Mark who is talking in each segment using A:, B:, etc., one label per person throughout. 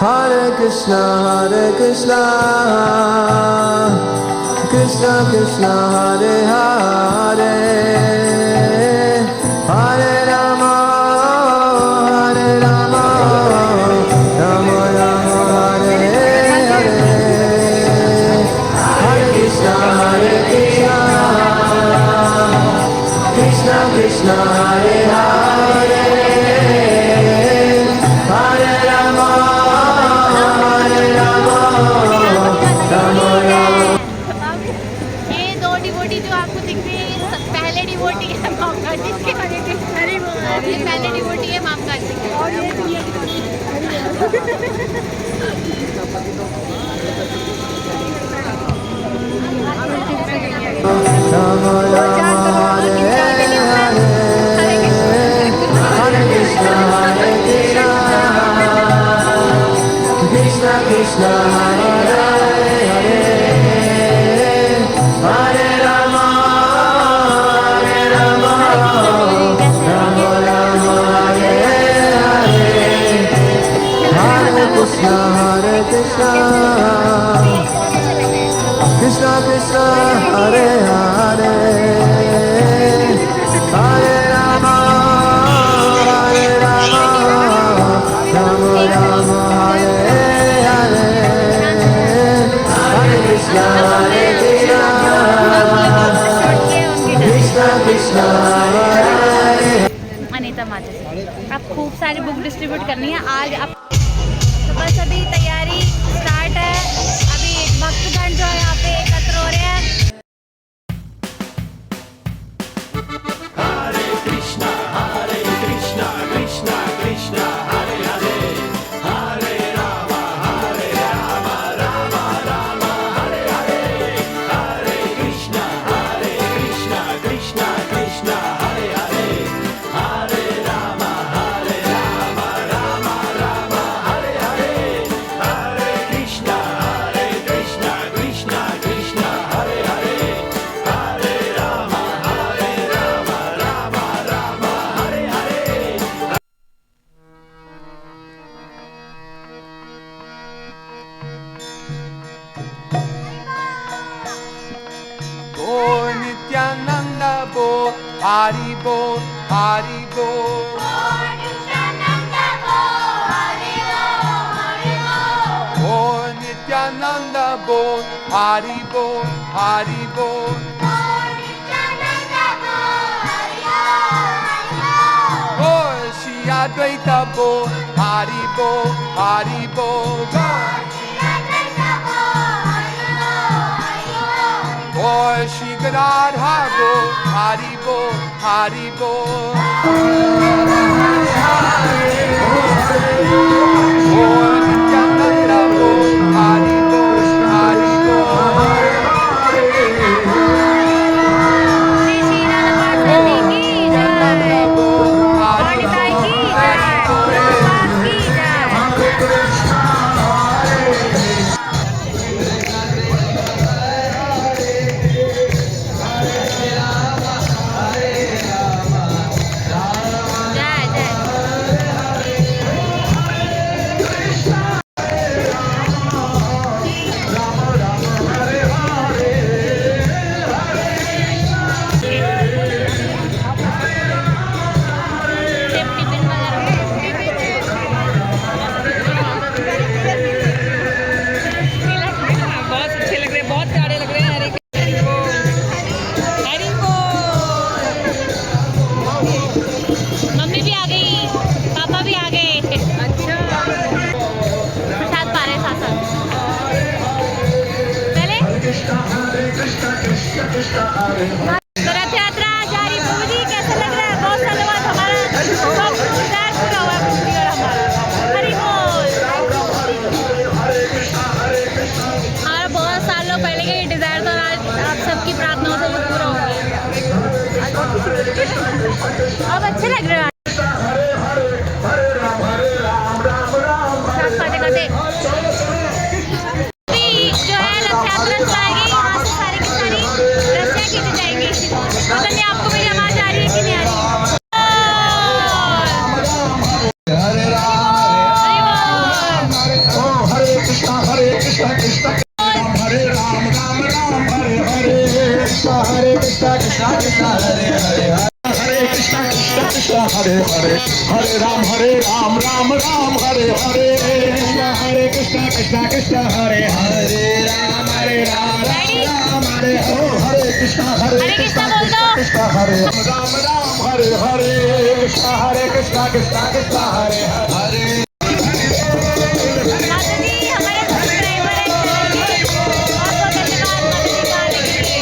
A: Hare Krishna, Krishna Krishna, Hare Hare, Hare Rama, Rama Rama, Hare Hare, Hare Krishna, Krishna Krishna, Hare Hare, Hare Rama,
B: ये दो devotee जो आपको दिख रही है, ये पहले डिवोटी है माम कार्तिक के, ये पहले डिवोटी है माम कार्तिक के, और ये
A: Krishna Krishna, Hare Hare, Hare Rama, Rama Rama, Hare Hare, Hare Krishna, Krishna Krishna, Hare Hare, Hare Rama, Rama Rama, Hare Hare, Hare Krishna, Krishna Krishna, Hare
B: Anita माता अब खूब सारी बुक डिस्ट्रीब्यूट करनी है आज। अब तो बस अभी तैयारी स्टार्ट है, अभी भक्तगण जो है यहाँ पे एकत्र हो रहे हैं।
C: Hare Krishna, Krishna Krishna, Hare Hare, Hare Rama, Rama Rama, Hare Hare, Hare Krishna, Krishna Krishna, Hare Hare, Hare Rama, Rama Rama, Hare Hare, Hare Krishna, Krishna Krishna, Hare Hare, Hare Rama, Rama Rama, Hare Hare.
A: Bol Nityananda Bol, Hari Bol, Hari Bol. Bol Nityananda Bol, Hari Bol, Hari Bol. Bol Shri Advaita Bol, Hari Bol, Hari Bol. Bol Shri Gadadhar Bol, Hari Bol, Hari Bol. Bol Nityananda Bol, Hari Bol, Hari Bol.
B: Shri Shri Radha Parvati की जय, और निताई की जय, प्रभुपाद की जय। जय जय safety pin
D: बहुत अच्छे लग रहे हैं, बहुत प्यारे लग रहे हैं। हरे हरि
B: मम्मी भी आ गई, पापा भी आ गए।
D: अच्छा
B: प्रसाद पा रहे साथ साथ। पहले तो रथ यात्रा जा रही। प्रभु जी कैसा लग रहा है? बहुत सालों बाद हमारा सब इंतजार पूरा हुआ है प्रभु जी और हमारा। हरि बोल। हमारा बहुत सालों पहले का ये डिजायर था, आज आप सबकी प्रार्थनाओं से वो पूरा हो गया। अब अच्छे लग रहे हैं साथ खाते खाते। अभी जो है रथ यात्रा चलाएगी, यहाँ से सारी की सारी रस्सियाँ खींची जाएंगी। पता नहीं आपको मेरी आवाज आ रही है कि नहीं आ रही। हरि बोल।
C: कृष्णा कृष्णा हरे हरे हरे कृष्णा कृष्णा कृष्णा हरे हरे हरे राम राम राम हरे हरे हरे कृष्णा कृष्णा कृष्णा हरे हरे राम राम हरे हरे कृष्णा कृष्णा कृष्णा हरे राम हरे हरे कृष्णा कृष्णा कृष्णा कृष्णा हरे हरे
B: माता जी हमारे सब्सक्राइबर हैं चैनल के, बहुत बहुत धन्यवाद माता जी का आने के लिए।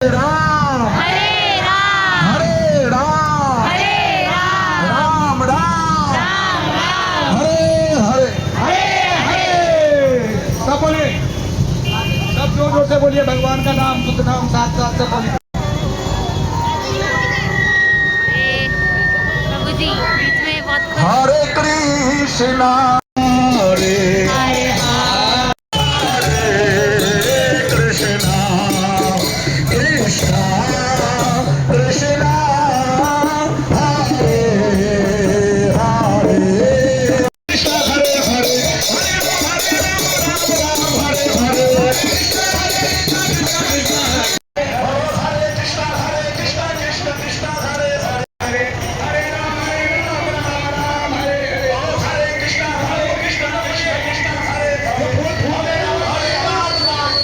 C: राम
B: हरे राम
C: हरे राम
B: हरे राम
C: राम राम
B: राम राम
C: हरे हरे हरे हरे सब बोलिए, सब जोर जोर से बोलिए भगवान का नाम, शुद्ध नाम साथ साथ सब बोलिए।
B: हे प्रभु जी बीच में बहुत खुश
C: हरे कृष्णा हरे
B: हरे
C: कृष्णा कृष्णा कृष्णा हरे हरे कृष्णा हरे हरे हरे हरे कृष्णा कृष्ण कृष्ण हरे हरे हरे राम राम हरे हरे कृष्णा कृष्ण कृष्ण हरे हरे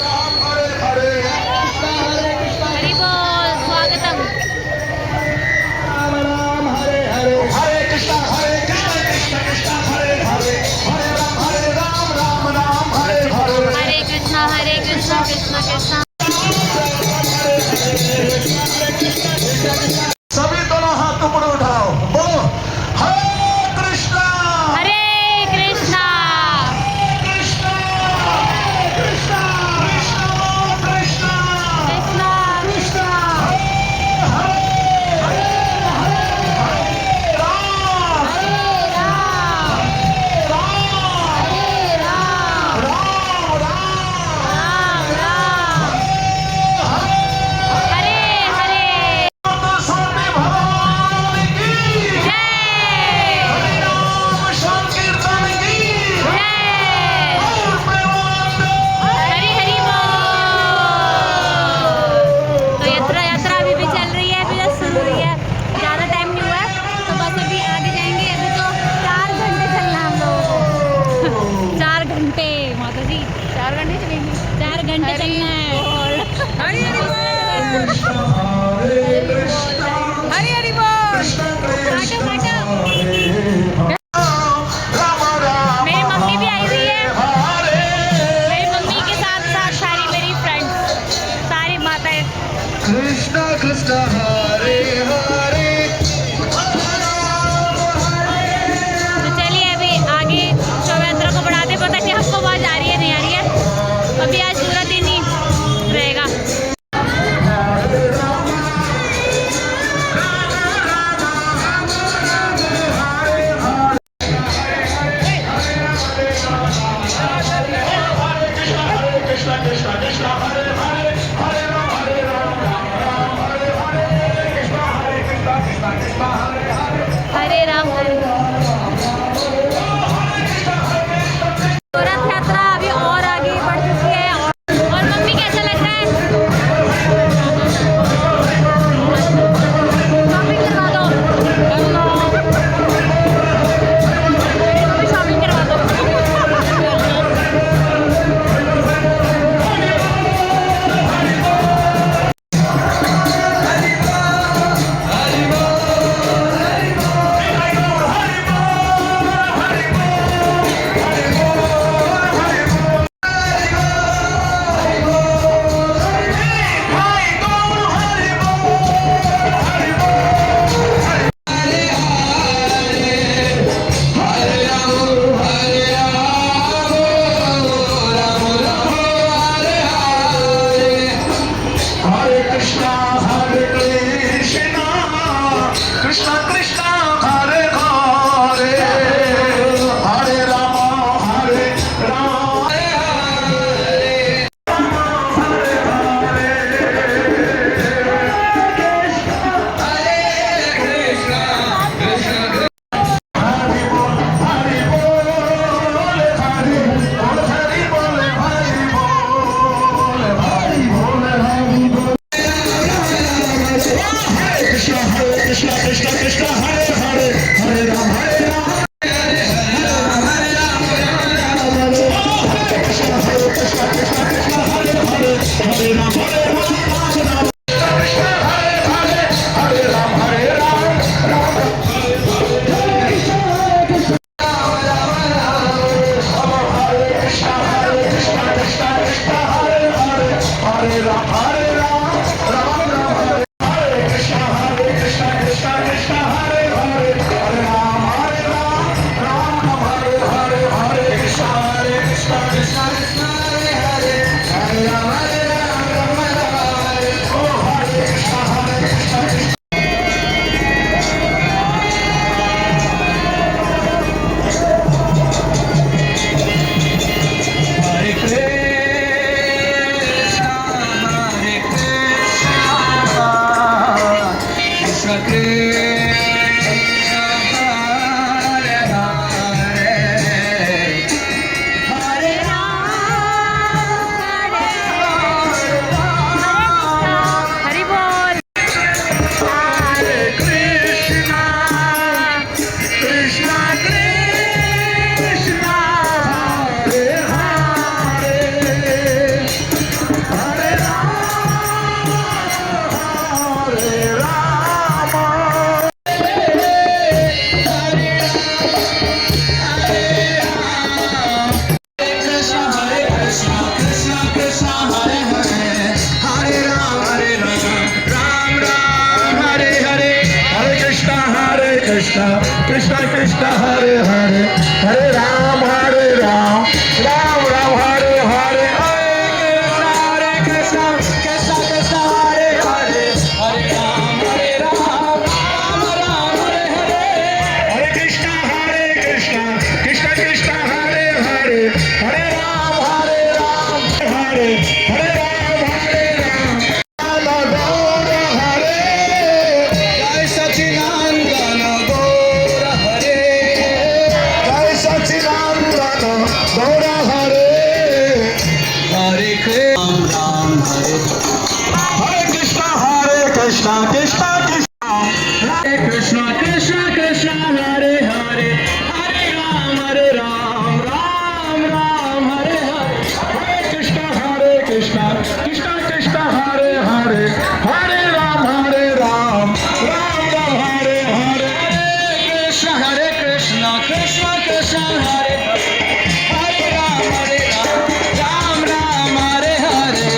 C: राम हरे हरे
B: हरि बोल स्वागतम।
C: राम हरे हरे हरे कृष्णा कृष्ण कृष्ण हरे हरे हरे राम राम हरे हरे
B: हरे कृष्णा कृष्ण कृष्ण
C: सभी दोनों हाथ ऊपर उठाओ, बोलो हरे कृष्णा
B: हरे कृष्णा
C: कृष्णा कृष्णा कृष्णा कृष्णा
B: कृष्णा
C: कृष्णा हरे हरे राम
B: हरे राम
C: राम
B: हरे राम
C: राम राम
B: राम राम हरे हरे
C: स्वामी भगवान की
B: जय
C: राम संकीर्तन की
B: जय हरि हरि बोल। तो यात्रा अभी भी चल रही है, अभी बस शुरू हुई है, ज़्यादा टाइम नहीं हुआ है, तो बस अभी आगे जाएंगे। अभी तो 4 घंटे चलना है हम लोगों को 4 घंटे माता जी 4 घंटे चलेंगे, 4 घंटे चलना है।
D: हरि हरि बोल
C: हरे कृष्णा
D: हरि हरि बोल
C: कृष्ण कृष्ण
B: बाटो
C: राम राम
B: मेरी मम्मी भी आई हुई है,
C: हरे
B: मेरी मम्मी के साथ साथ सारी मेरी फ्रेंड्स, सारी माताएं।
C: कृष्ण कृष्ण हरे हरे
B: तो चलिए अभी आगे शोभा यात्रा को बढ़ाते, पता नहीं आपको आवाज आ रही है नहीं आ रही है, अभी आज पूरा दिन ही रहेगा।
C: कृष्ण कृष्ण कृष्ण हरे हरे हरे राम राम राम हरे हरे कृष्ण कृष्णा कृष्णा कृष्णा हरे हरे हरे राम राम राम हरे हरे हरे कृष्णा कृष्णा कृष्णा हरे हरे हरे राम राम राम हरे हरे हरे कृष्णा कृष्णा कृष्णा हरे हरे हरे राम हरे हरे राम गौर हरे जय सचिदानंद गौर हरे जय सचिदानंद गौर हरे हरे कृष्ण राम हरे कृष्णा कृष्णा कृष्णा हरे कृष्णा कृष्णा कृष्णा हरे हरे हरे राम राम राम हरे हरे हरे कृष्णा कृष्णा कृष्णा हरे हरे हरे राम राम राम हरे हरे हरे कृष्णा कृष्णा कृष्णा हरे हरे राम राम हरे हरे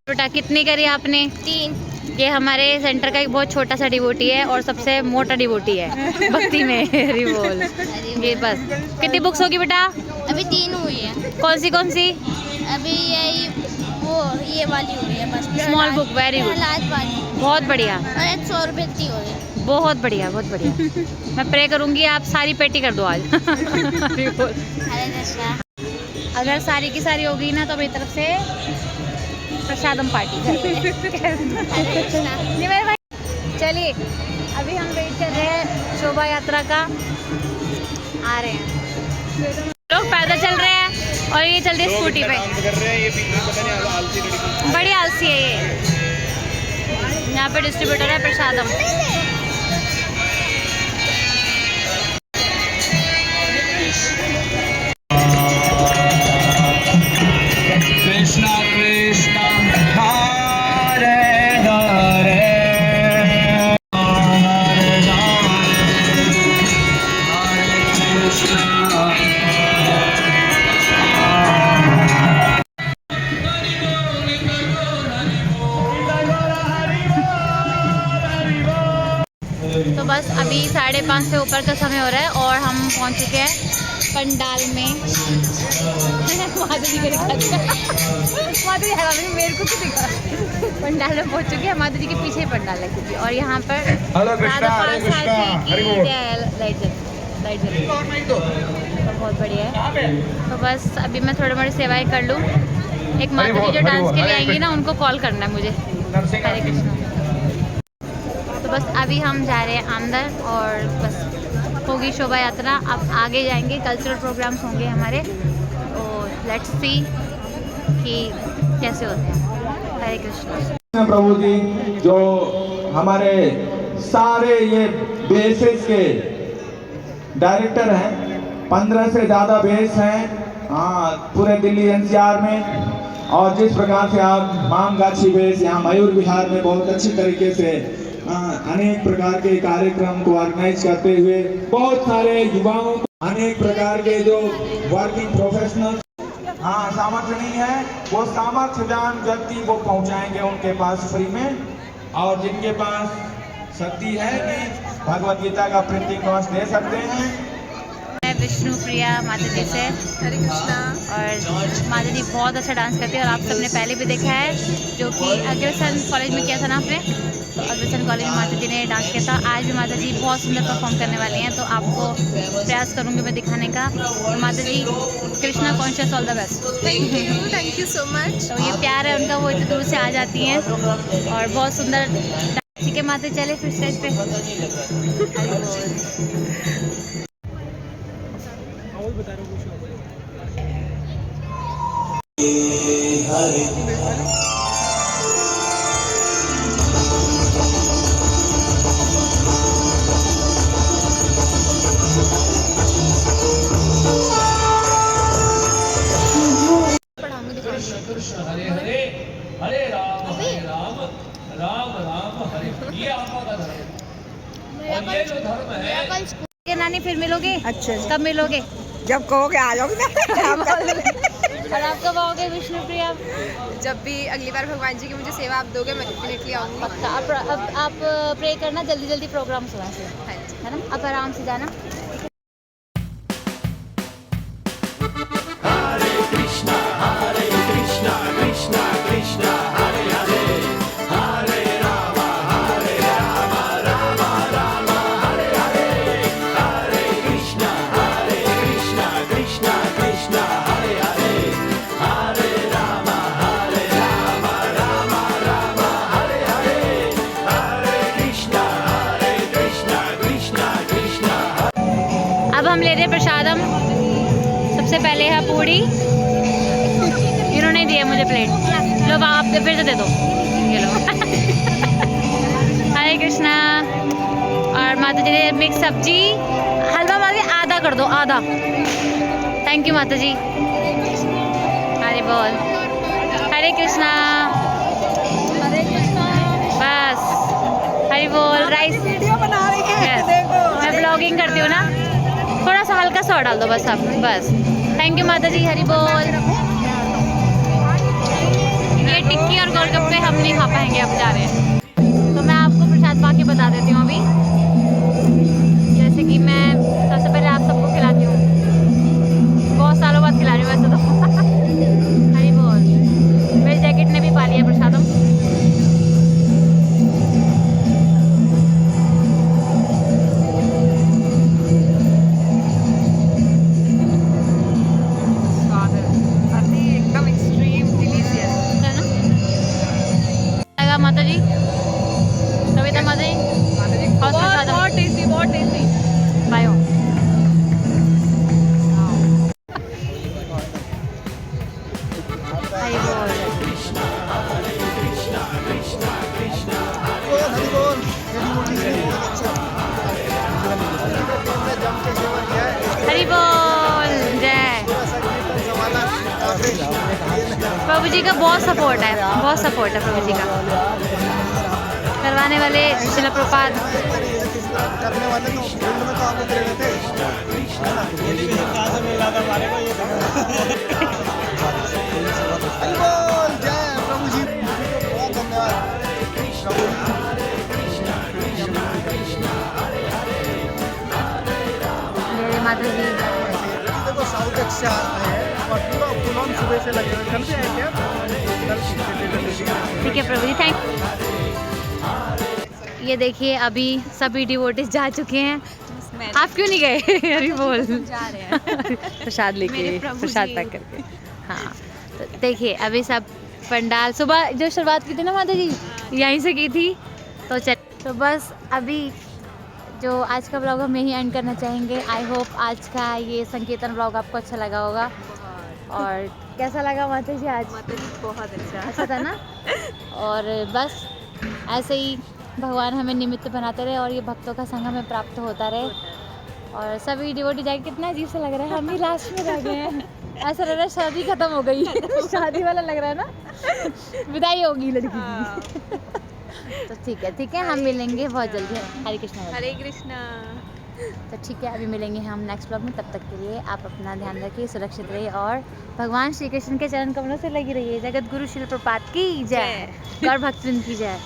B: बेटा कितनी करी आपने? 3। ये हमारे सेंटर का एक बहुत छोटा सा डिवोटी है और सबसे मोटा डिवोटी है भक्ति में। हरि बोल। ये बस कितनी बुक्स होगी बेटा?
E: अभी 3 हुई है।
B: कौन सी?
E: अभी ये वाली हुई है बस।
B: Small book. Very good,
E: last वाली
B: बहुत बढ़िया।
E: और 100 रुपये की हो गई।
B: बहुत बढ़िया, बहुत बढ़िया। मैं प्रे करूँगी आप सारी पेटी कर दो आज। हरि बोल।
E: हरे कृष्णा।
B: अगर सारी की सारी होगी ना तो मेरी तरफ से प्रसादम पार्टी।
E: हरे कृष्णा।
B: नहीं मेरे भाई, चलिए अभी हम वेट कर रहे हैं शोभा यात्रा का। आ रहे हैं लोग, पैदल चल रहे हैं और ये चल रही है स्कूटी पे। बड़ी आलसी है ये। यहाँ पे डिस्ट्रीब्यूटर है प्रसादम।
C: कृष्णा कृष्णा हरे हरे हरे राम हरे कृष्णा।
B: तो बस अभी 5:30 से ऊपर का समय हो रहा है और हम पहुंच चुके हैं पंडाल में। माधुरी को दिखा माधुरी है मेरे को क्यों दिखा? पंडाल में पहुंच चुके हैं। माधुरी के पीछे ही पंडाल है क्योंकि, और यहाँ पर राधा 5 साल की लाइट जल रही है तो बहुत बढ़िया है। तो बस अभी मैं थोड़ी मोड़ी सेवाएं कर लूँ। एक माधुरी जो डांस के लिए आएंगी ना, उनको कॉल करना है मुझे। हरे कृष्णा। तो बस अभी हम जा रहे हैं अंदर और बस होगी शोभा यात्रा। अब आगे जाएंगे, कल्चरल प्रोग्राम्स होंगे हमारे, तो लेट्स सी कि कैसे होते हैं। हरे कृष्णा।
C: प्रभु जी जो हमारे सारे ये बेसेस के डायरेक्टर हैं, 15 से ज़्यादा बेस हैं पूरे दिल्ली एनसीआर में। और जिस प्रकार से आप मामगाछी बेस यहाँ मयूर विहार में बहुत अच्छी तरीके से अनेक प्रकार के कार्यक्रम को ऑर्गेनाइज करते हुए बहुत सारे युवाओं को अनेक प्रकार के जो वर्किंग प्रोफेशनल सामर्थ्य नहीं है, वो सामर्थ्यवान व्यक्ति वो पहुंचाएंगे उनके पास फ्री में। और जिनके पास शक्ति है कि भगवत गीता का प्रिंटिंग कॉस्ट दे सकते हैं।
B: मैं विष्णु प्रिया माता जी से।
D: हरे कृष्णा।
B: और माता जी बहुत अच्छा डांस करती है और आप सबने पहले भी देखा है, जो कि अग्रसन कॉलेज में किया था ना आपने, तो अग्रसन कॉलेज में माता जी ने डांस किया था। आज भी माता जी बहुत सुंदर परफॉर्म करने वाली हैं, तो आपको प्रयास करूँगी मैं दिखाने का। तो माता जी Krishna conscious, all the best.
D: Thank you so much.
B: तो ये प्यार है उनका, वो इतनी दूर से आ जाती हैं और बहुत सुंदर। ठीक है माता, चले फिर स्टेज पे।
F: हरे हरे हरे राम राम राम हरे। ये आपका धर्म है और ये जो धर्म है।
B: ये नानी फिर मिलोगे?
D: अच्छा।
B: कब मिलोगे?
D: जब कहोगे आ जाओगे ना।
B: और आप कब आओगे विष्णु प्रिया?
D: जब भी अगली बार भगवान जी की मुझे सेवा आप दोगे, मैं डेफिनेटली आऊँगी।
B: पक्का। अब आप प्रे करना जल्दी जल्दी प्रोग्राम सुना से,
D: हाँ जी।
B: है ना? अब आराम से जाना। अब हम ले रहे हैं प्रसादम। सबसे पहले है पूड़ी, इन्होंने दिया मुझे प्लेट। लो आप फिर से दे दो, ये लो। हरे कृष्णा। और माता जी ने मिक्स सब्जी, हलवा मांगे आधा कर दो, आधा। थैंक यू माता जी। हरे बोल, हरे कृष्णा। बस हरे बोल। राइस
D: वीडियो बना रही है, देखो।
B: मैं ब्लॉगिंग करती हूँ ना, थोड़ा सा हल्का सा डाल दो बस आप, बस। थैंक यू माता जी। हरी बोल। ये टिक्की और गोलगप्पे हम नहीं खा पाएंगे, अब जा रहे हैं। तो मैं आपको प्रसाद पा के बता देती हूँ अभी। जैसे कि मैं सबसे पहले आप सबको खिलाती हूँ, बहुत सालों बाद खिला रही हूँ वैसे तो। हरी बोल। मेरी जैकेट ने भी पा लिया प्रसादम।
D: एकदम एक्सट्रीम डिलीशियस।
B: माता जी कविता, माता जी
D: बहुत टेस्टी, बहुत टेस्टी।
B: बायो। हरी बोल। हरी बोल। जय। प्रभु जी का बहुत सपोर्ट है, बहुत सपोर्ट है प्रभु जी का। करवाने वाले शिला प्रपात।
C: करने वाले तो फील्ड में तो आप उतरे हुए थे। जय प्रभु जी, बहुत धन्यवाद।
B: मेरे माता जी
C: देखो साउथ एक्सा है और पूरा फुल सुबह से लगे हुए। कल भी आए क्या?
B: ठीक है प्रभु जी, थैंक। ये देखिए अभी सभी डिवोटीज जा चुके हैं, आप क्यों नहीं गए? अभी बोल।
D: जा रहे हैं
B: प्रसाद लेके,
D: मेरे प्रभु
B: प्रसाद
D: जी।
B: पैक करके। हाँ तो देखिए अभी सब पंडाल, सुबह जो शुरुआत की थी ना माता जी, यहीं से की थी। तो चल, तो बस अभी जो आज का ब्लॉग हम यहीं एंड करना चाहेंगे। आई होप आज का ये संकीर्तन ब्लॉग आपको अच्छा लगा होगा। और कैसा लगा माता जी आज?
D: माता जी बहुत अच्छा।
B: अच्छा था ना? और बस ऐसे ही भगवान हमें निमित्त बनाते रहे और ये भक्तों का संग हमें प्राप्त होता रहे। और सभी डिवोटी जाके, कितना अजीब सा लग रहा है, हम ही लास्ट में रह गए हैं। ऐसा लग रहा है शादी खत्म हो गई। शादी वाला लग रहा है ना, विदाई होगी लड़की की। तो ठीक है, हम मिलेंगे बहुत जल्दी। हरे कृष्णा।
D: हरे कृष्णा।
B: तो ठीक है, अभी मिलेंगे हम नेक्स्ट ब्लॉग में। तब तक के लिए आप अपना ध्यान रखिए, सुरक्षित रहिए और भगवान श्री कृष्ण के चरण कमलों से लगी रहिए। जगत गुरु शिल प्रपात की जय, गौर भक्तवृंद की जय।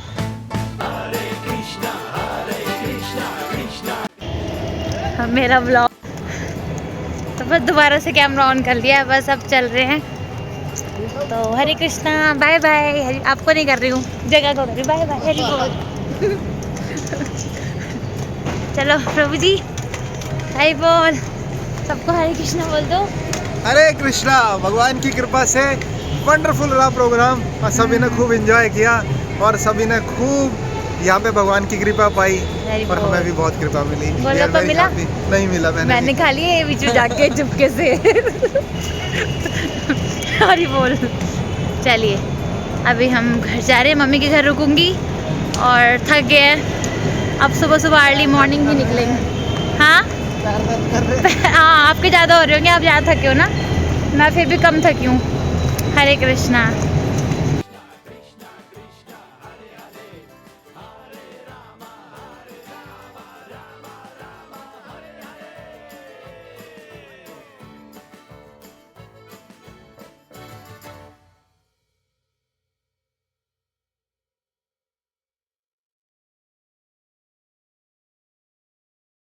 B: मेरा ब्लॉग तो बस दोबारा से कैमरा ऑन कर लिया, बस अब चल रहे हैं। तो हरे कृष्णा, बाय बाय। आपको नहीं कर रही हूँ, जगह को कर रही हूँ। बाय बाय, हरि बोल। चलो प्रभु जी, हरि बोल। सबको हरे कृष्णा बोल दो।
G: हरे कृष्णा। भगवान की कृपा से वंडरफुल रहा प्रोग्राम और सभी ने खूब एंजॉय किया और सभी ने खूब यहाँ पे भगवान की कृपा पाई और हमें भी बहुत कृपा मिली।
B: गोलगप्पा मिला?
G: नहीं मिला,
B: मैंने खा लिए ये बीच में जाके चुपके से। हरि बोल। चलिए अभी हम घर जा रहे हैं, मम्मी के घर रुकूंगी और थक गए हैं। अब सुबह सुबह अर्ली मॉर्निंग ही निकलेंगे। हाँ हाँ, आपके ज़्यादा हो रहे होंगे, आप ज़्यादा थके हो ना, मैं फिर भी कम थकी हूँ। हरे कृष्णा।